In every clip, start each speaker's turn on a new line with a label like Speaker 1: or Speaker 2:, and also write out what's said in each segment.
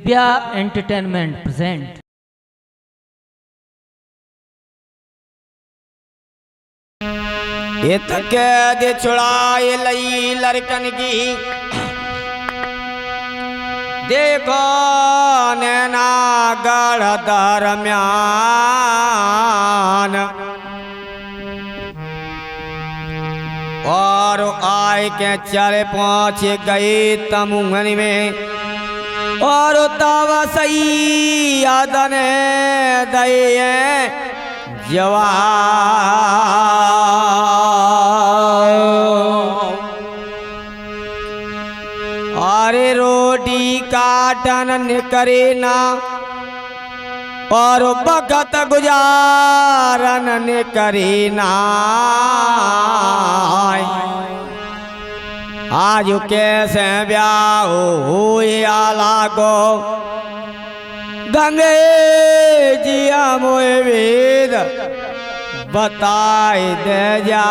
Speaker 1: Divya entertainment present.
Speaker 2: ये तके दे छुड़ाए लई लड़कन की देखो नैना गढ़ दरम्यान और आए के चले पहुँच गए तमुंगन में और तब सही यादन दये जवान अरे रोटी काटन करे ना और बखत गुजारन करे ना आज कैसे ब्याह हुआ लागो गंगे जिया मोए वेद बताए दे जा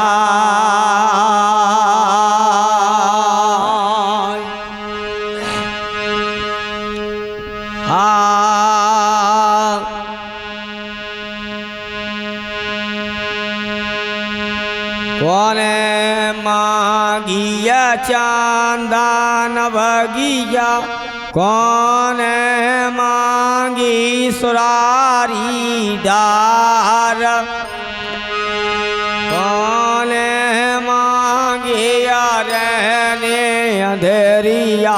Speaker 2: कोने मांगिया चांदन बगिया कोने मांगी सुरारी डार कोने मांगिया रहने अंधेरिया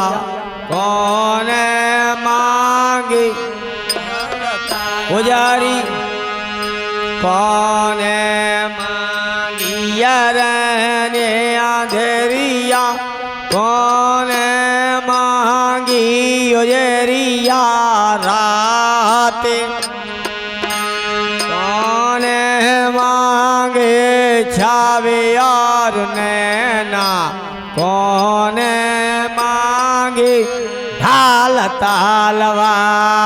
Speaker 2: कोने मांगी पुजारी कोने मांगिया रहने अंधेरिया कोने मांगी उजरिया रात कोने मांगे छावे और नैना कोने मांगे ढाल तलवारे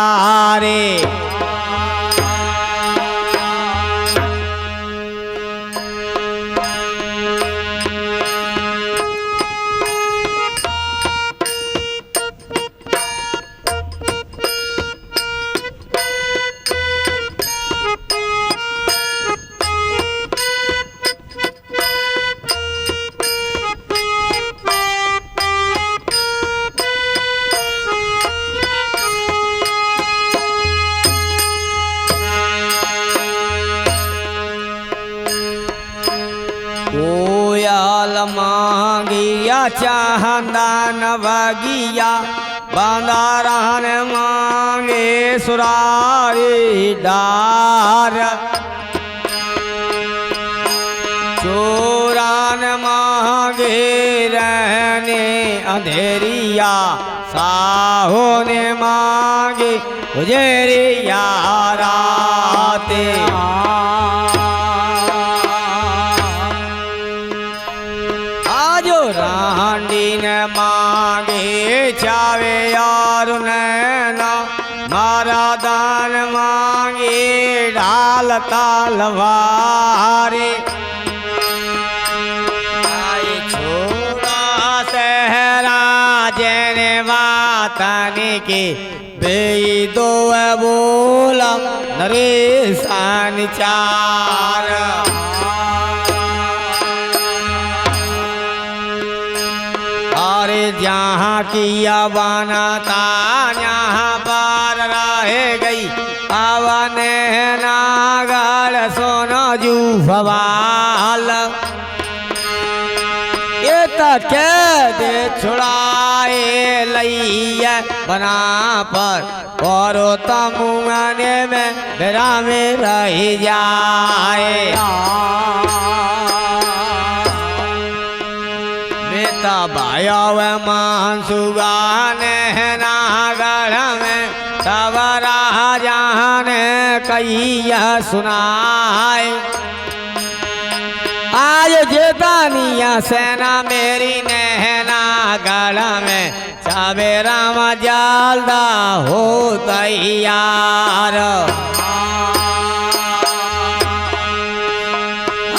Speaker 2: कोयल मांगिया चांदन बगिया बंदारन मांगे सुरारी डार चोरान मांगे रहने अंधेरिया साहो ने मांगे उजरिया राते रांडी ने मांगे चावे यार नैना मारा दान मांगे ढाल तलवारे आई छोड़ा सहरा जने वातने के बेई दो बोला नरेशान चार जहाँ किया बना था यहाँ पर रह गई अवन नागर सोनो जूफवाल ये तक दे छुड़ाए लैया बना पर और तमुंगने में बेरा में रह जाए बायाव मानसुगाने नागर में तब राजा ने कहिया सुनाए आज जेतानिया सेना मेरी नैना गढ़ में चावे राम जालदा हो तैयार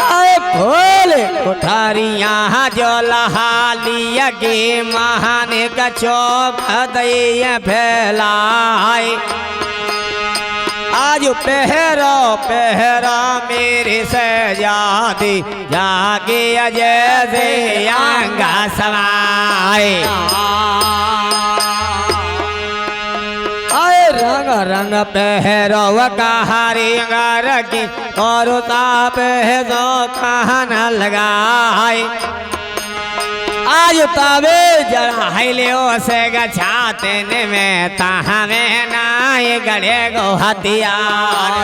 Speaker 2: आए खोले कोठारिया जो लहालिया गे महान कचौक दैया फैलाए आज पहरो पहरा मेरे सजादी जागे अजय से आंगा समाए आए रंग रंग पहरो कहारी रखी और ताप जो कहन लगाए आज तबे जड़ाई लियो से गछाते ने में तहा में नाय गड़े गो हथियार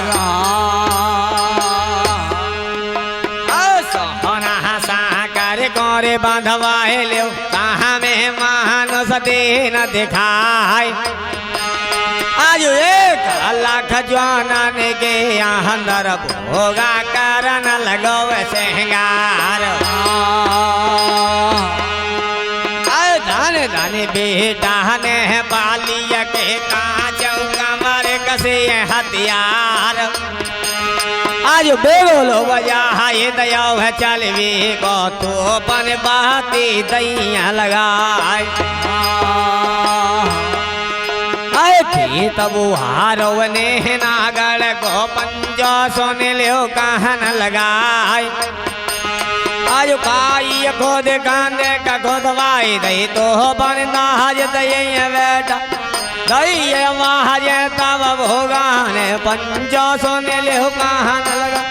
Speaker 2: सोहना हसा कर गोरे बांधवाए लियो तहा में मानुष दीन दिखाई आज एक लाख जवान के अंदर भोगा करन लगो सिंगार दाने दाने बेटा ने बालिया के कांचौ कमर कसे हथियार आज बेगोलो बजा ये दया है चलवी को तो पन बाती दैया लगाए आए थी तब हारो ने नागड़ को पंजो सोने लियो कहन लगाए आज काई खोद कांदे का खोदवाई दई तो बनना हज दई बेटा दई महाज तब भोगाने पंचो सोने ले कहन लगा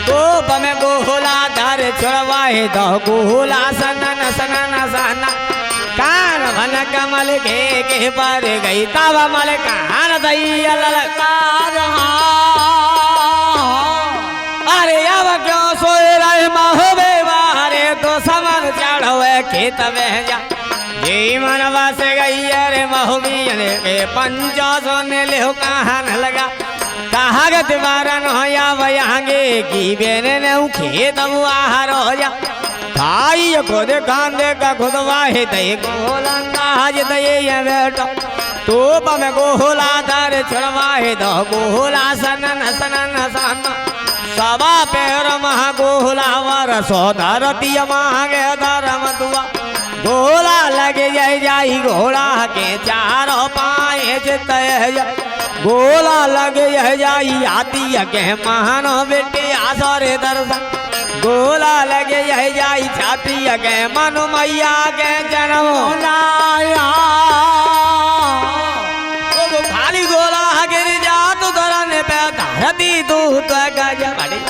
Speaker 2: तो बमे गोला धर छुड़वाई दो गोला सनन सनन सना कान भन कमल के पर गई तब मल कान दई ललकार अरे अब क्यों सोए रहे महोबे तो समर चढ़वे खेत में जा ये मनवा से गई अरे महुबियन के पंचो सोने ले कहन लगा कहा गत बारन हो या वयांगे की बेने ने खेत आहार हो जा खाई खुद कांदे का खुद वाहे दे गोला आज दे बेटा तो बम गोला दर छुड़वाहे दो गोला सनन सनन सन सवा पैर महा गोला वर सोदर दिया मांगे धर्म दुआ गोला लगे जाई जाई घोड़ा के चारों पाए चितय गोला लगे जाई आती के महान बेटे आसरे दर्शन गोला लगे जाई छाती के मनु मैया के जन्म लाया खाली गोला गिर जा तो धरने पे धरती दूत गज बड़ी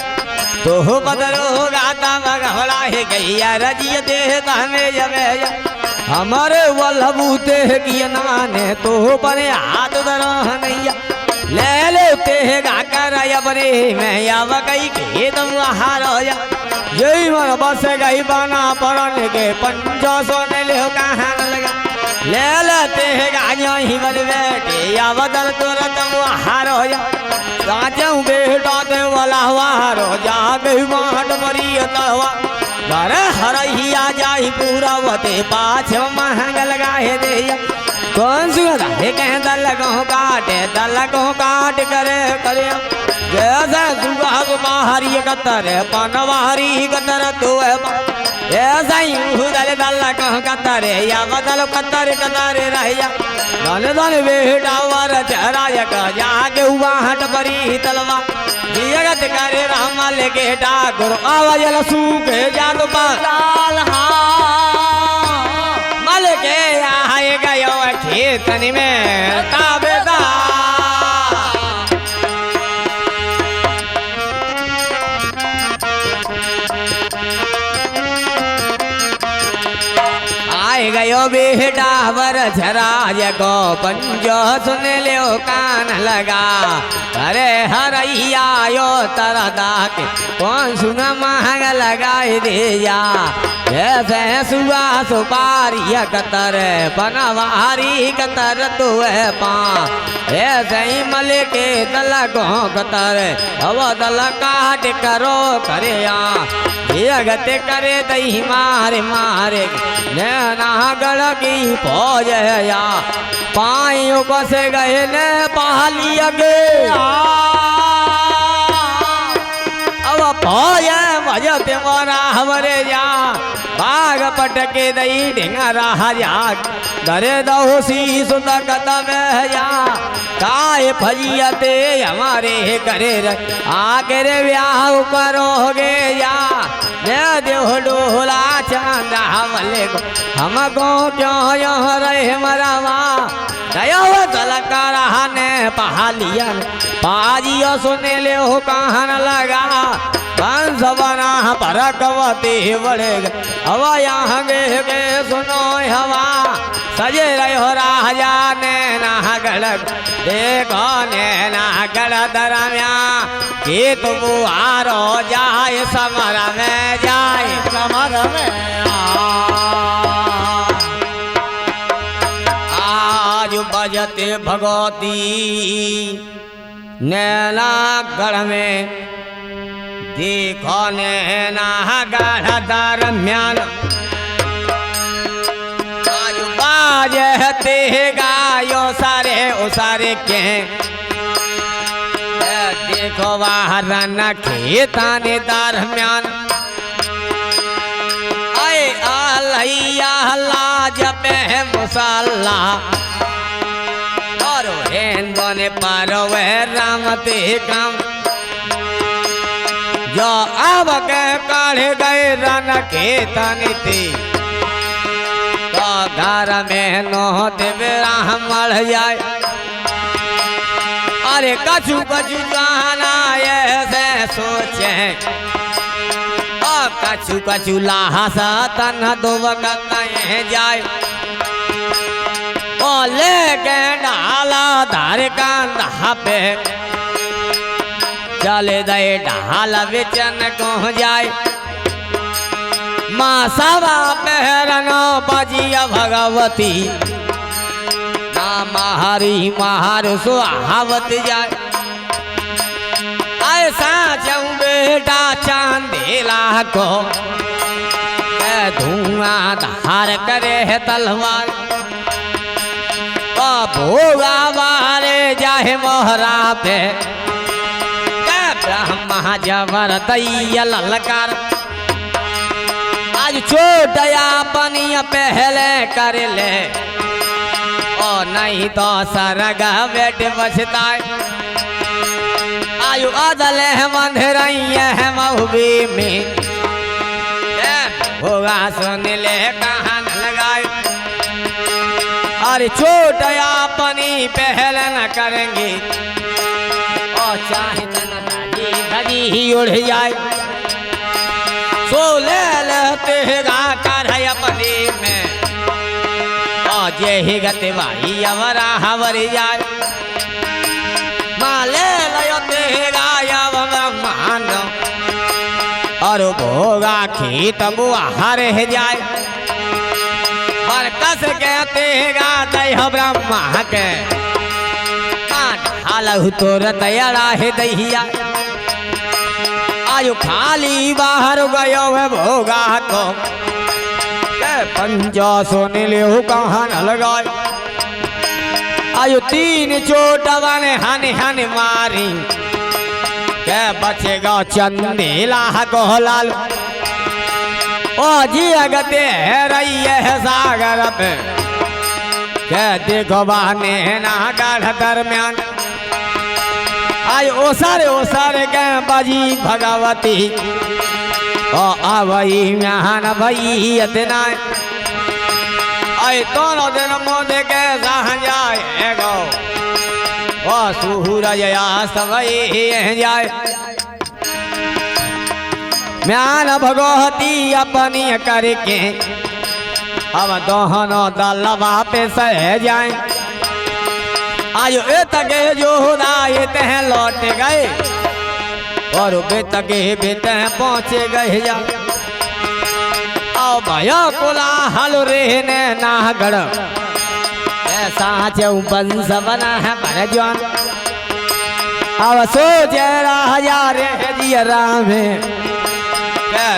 Speaker 2: तो बदलो गाता मगहला है गैया रजिय देता में जबे हमारे वल्लभूते किया नाने तो बने हाथ धरनैया ले लेते गा कर अपने मैं याव गई के तुम हार यही मन बस गई बना पड़न के पंचो सोने ले कहन लगा ले लेते गाजो ही बल बेटे या बदल तुरंत हार हो जा राजू बेटा दे वाला हारो जा गई माट मरी तलवा घर हरहिया जाही पूरा वते पाछ महंग लगाए दे कौन सुगा हे कह दल को काट करे करे जैसे सुगा को बाहरी कतर पनवारी कतर तो ऐसा ही उदल दल कह कतर या बदल कतर कतर रहिया दल दल बेटा वर चराय का जाके वाहट परी तलवा जगत करे राम लेके ठाकुर आवाज लसू के जादू पाल मल के आए गयो खेतन में ताबेदार आए गयो बेटा वर झराज को पंजो सुन लियो कान लगा अरे हरैया यो तरदा के कौन सुन महंग लगाए दिया जैसे सुआ सुपारी कतर पनवारी कतर तुए पा ऐसे ही मल के दल को कतर अब दल काट करो करे जगत करे दही मारे मारे नैना गड़ की फौज या पाइयों को से गए ने पहाली अगे अब पोया भजते मोरा हमरे जा बाग पटके दई ढिंगरा जाग दरे दहोसी सुत कदम जा काय फजियते हमारे करे आके रे ब्याह करोगे या दे देव डोला चांद हमले को हमको क्यों यहाँ रहे मरावा दया तलकार ने पहालिया पाजियो सुने ले हो कहान लगा कंस बना परकवती बड़े हवा यहाँ गे सुनो हवा सजे रहे हो राजा ने ना गड़क देखो ने ना गड़ दरम्या कि तुम आरो जाए समर में जाए समर में आज बजते भगवती नैना गढ़ में देखो नैना गढ़ दरम्यान आज बाजते गायो सारे उसारे के देखो बाहर न खेताने दरम्यान आए आलैया लाज पे मुसल्ला और हेंदोने पर वे रामते काम जो अब के काढ़े गए रन खेताने थे तो घर में नो देवे मर जाए अरे कछु कछु जाना ऐसे सोचे कछु कछु लासा तन दो वक्त जाए ओ लेके डाला धार कांधा पे चले दे ढाल बेचन को जाए माँ सवा पहरनो बजिया भगवती महारी महार सुहावत जाए ऐसा जाऊं बेटा चांदेला को धुआं धार करे है तलवार भोगा वारे जाहे मोहरा पे ब्रह्मा जबर दैया ललकार आज छोटया पनिया पहले कर ले ओ नहीं तो सरग बेट बचता आयु अदल है मंधरई है मऊबी में होगा सुन ले कहान लगाए अरे छोटया पनी पहल न करेंगे और चाहे दादी दादी ही उड़ जाए सो ले लेते गा कर अपने में जे ही गते भाई अवरा हवर जाए माले लयोते गाया ब्रह्मांड और भोगा खेत बुआहर जाए और कस कहते गाते हो ब्रह्मा के हालहु तोर दयाड़ा है दहिया आयु खाली बाहर गयो है भोगा को पंजा सोने ले कहां न लगाए आयु तीन चोटवन हन हन मारी के बचेगा चंदेला को लाल ओ जी अगते है रही है सागर पे के देखो बाने ना गाढ़ दरम्यान आयु ओ सारे के बाजी भगवती ओ आवई म्यान भई इतना आई दोनों दिन मोदे के जाए गो ओ सूरज या सवई जाए म्यान भगवती अपनी करके अब दोनों दलवा पे सह जाए आयु तके जो हुदाए तह लौट गए और बेतके बेते पहुँचे गए जा आओ भया कोला हल रे ने नागढ़ ऐसा चौबंस बना है पर जवान अब सो जरा हजारे जियरा में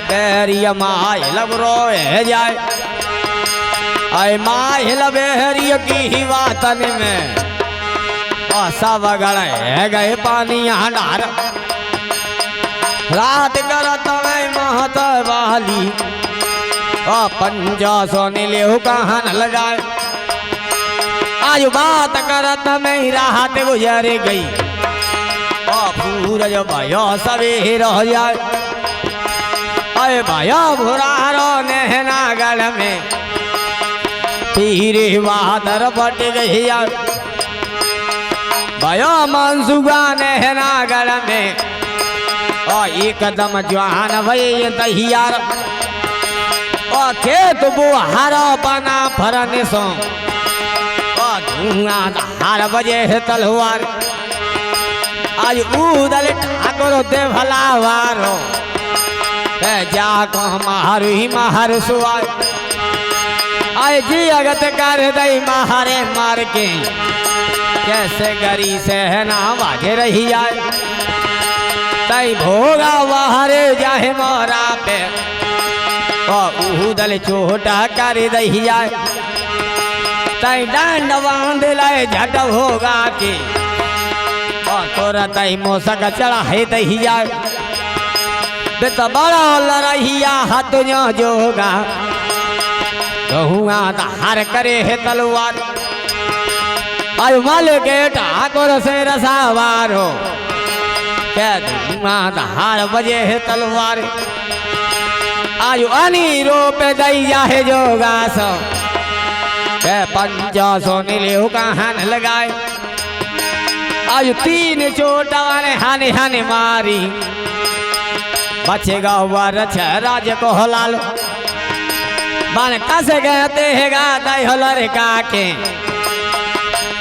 Speaker 2: बेरिया माहिल रोए जाए आए माहिल बेरिया की ही वातन में सब गड़े गए पानी डार रात करत में महत वाली पंजा सोने ले कहाँ न लगाए आज बात करत में रात गुजर गई सूरज भयो सवेर हो जाए अरे भयो भुरारो नहना गढ़ में तीरे बहादुर बट गई भयो मनसुगा नहना गढ़ में और एकदम जवान भई दहियार और खेत बुहारो बना फरने सो और धुआं धार बजे है तलवार आज उदल ठाकुर दे भलावारो जा को मारू ही मार सुआय आए जी अगत कर दई मारे मार के कैसे गरी से ना बाजे रही आए तई भोगा बाहरे जाहे मोरा पे उदल चोटा कर दही आए तई डांड बांध लाए झट भोगा के तोरा तई मोसक चढ़ा है दही जाए बेत बड़ा लड़हिया हाथ जोगा गहुआ धार करे है तलवार आयु माल के ठाकुर से रसावारो क्या धुआं धार बजे है तलवार आयु अनी रोप दैया है जोगा सो के पंजा सो नीले कहाँ लगाए आज तीन चोटाने हाने हाने मारी बचेगा वर राज को हलाल बन कस कहते है गाता हलर काके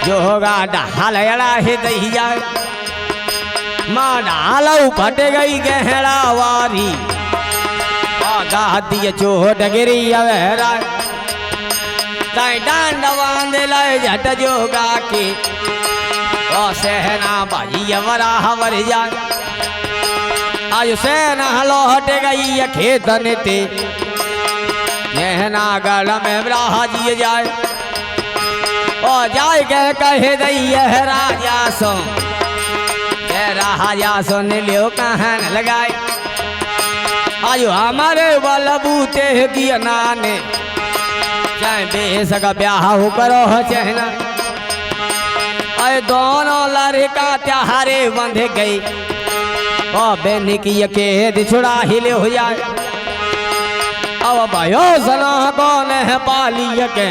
Speaker 2: जो होगा ढाल अड़ा है दहिया माँ ढाल फट गई गहरा वारी गा दिए चोट गिरी अवेरा ताई डांड बांध लाए झट जोगा के सेना भाई वरा हवर जाए आज सेना लौट गई खेतन ते नहना गढ़ में ब्राजी जाए और जाए कहे दई राजा सो राजा सो ने लियो कहाँ लगाए आज हमारे बलबूते की नाने चाहे बेसक ब्याह करो चहना अरे दोनों लड़का त्यारे बंध गई और बेनी की अकेद छुड़ा हिले हो जाए अब भयो सना कौन है पाली के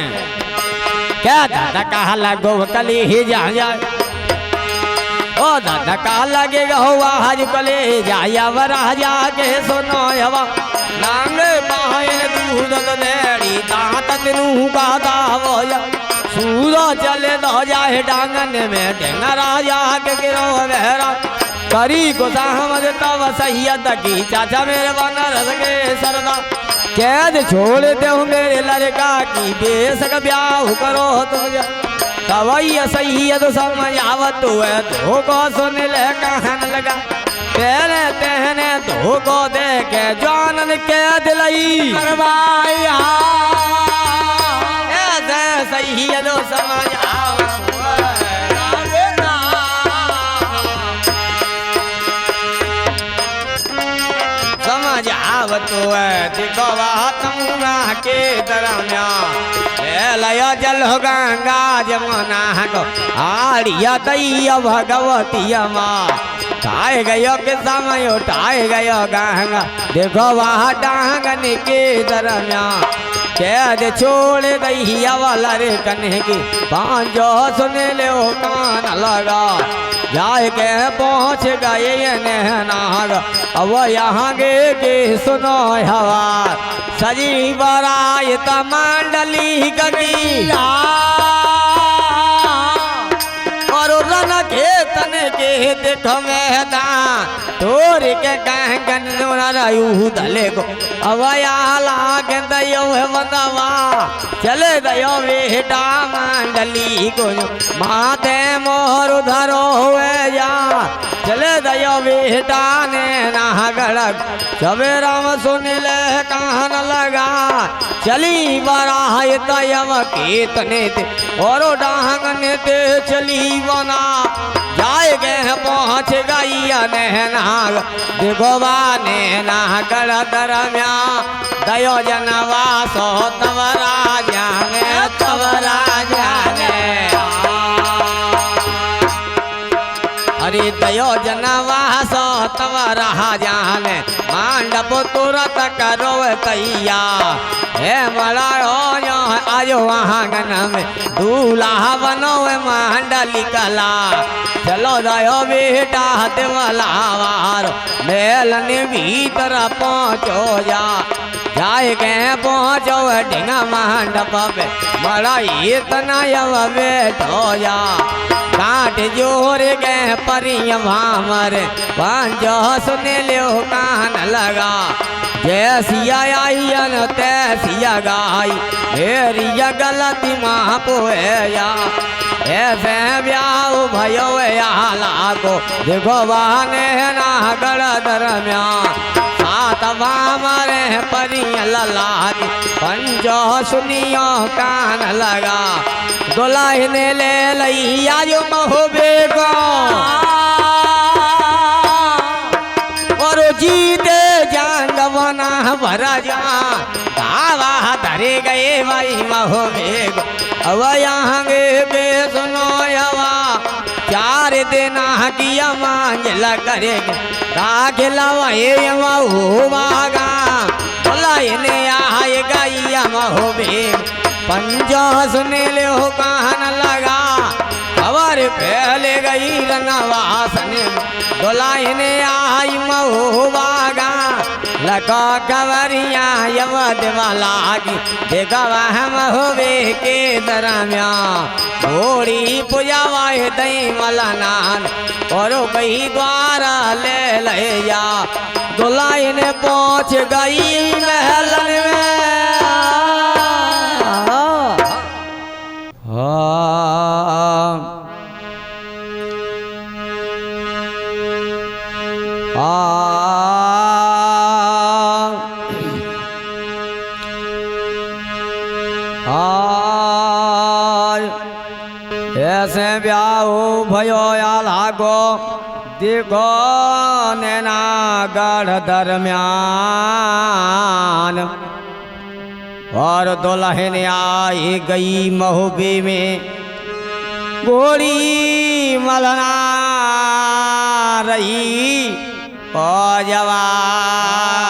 Speaker 2: क्या दादा कहा लगो कली ही जाए ओ दादा कहा लगेगा हुआ हज कले जाया वरा जाके सुनो हवा नांग बाहे दूध देड़ी दांत तेनू का दावो सूरो चले दो जाए डांगन में ढेंगा राजा के गिरो बहरा करी को सहमद तब सैयद की चाचा मेरे बनरस के सरदा कैद छोड़ दे मेरे लड़का की बेसक ब्याह करो तो कवैया सैयद समझ आवत है धोखो सुन ले कहन लगा पहले तहने धोखो दे के जानन कैद लई करवाया सैयद समझ आवत है देखो तुमा के दरम्या लया जल हो गंगा जमुना को आड़िया दैया भगवती माँ उठाए गयो के समय उठाए गयो गंगा देखो वहाँ डांगन के दरम्या कैद छोड़ दैया वाला रे कन्हे की पांचो सुने ले कान लगा जाए के पहुँच गए नाग अब यहाँ के सुनो हवा सजी बराय तमंडली गगी और रन के तन के देख मैदान तोर के कहन रयू दले को अब लाग दयो बंदवा चले दयो बेटा मंडली को माते मोर धरो हुए जा चले दयो बेटा ने नागड़क सबे राम सुन ले कहन लगा चली बराय तयम कीतने ते और डांगने ते चली बना जाए गए पहुँच गई ने नाग दिगोवा ने नागड़ दरम्या दयो जनवासो तव राजा ने तव राजा ने हरि दयो जनवासो तव राजा ने मांडप तुरत करो तैया हे मलायो आयो आंगन में दूल्हा बनो मांडली कला चलो दयो बेटा देवलावार मेलन भीतर पहुँचो जाए के पहुँचो ढिंगा मंडप पे बड़ा इतना यव बैठो काट जोर गए परिय भामर पंजो सुने लो कान लगा जैसिया आईन तैसिया गाई मेरी गलती माँ पोया ऐसे ब्याह भयो लागो देखो बाने नागड़ दरम्यान सात बामरे परिय ललागी पंजो सुनियो कान लगा दुल्हन ले लैया जो महोबे को और जीते जान बना भरा जा दावा धरे गए भाई महोबे को अब यहाँ गे सुनो यवा 4 दिन किया मांझल करेगे दाखिलवाए महुबागा बुलाइन आए गैया महोबे पंजो सुने ले हो कान लगा खबर फैले गई रनवासन बुलाइन आई महुबागा लगा खबरिया यवद वाला की देखा हम होवे के दरम्यान घोड़ी पुजावाए दई मलनान और कई द्वारा ले लिया दुल्हन पहुँच गई महलन में ऐसे ब्याह भयो लागो देखो नैना गढ़ दरम्यान और दुल्हन आई गई महोबे में घोड़ी मलना रही और जवान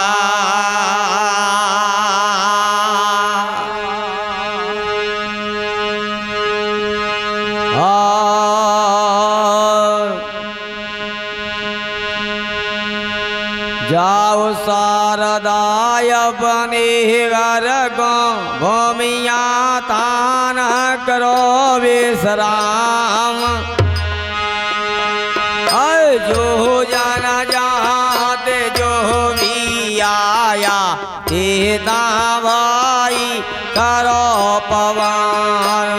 Speaker 2: जाओ शारदाय बने घर भूमिया तान करो विश्राम जो जाना जाते जो भी आया सीता भाई करो पवन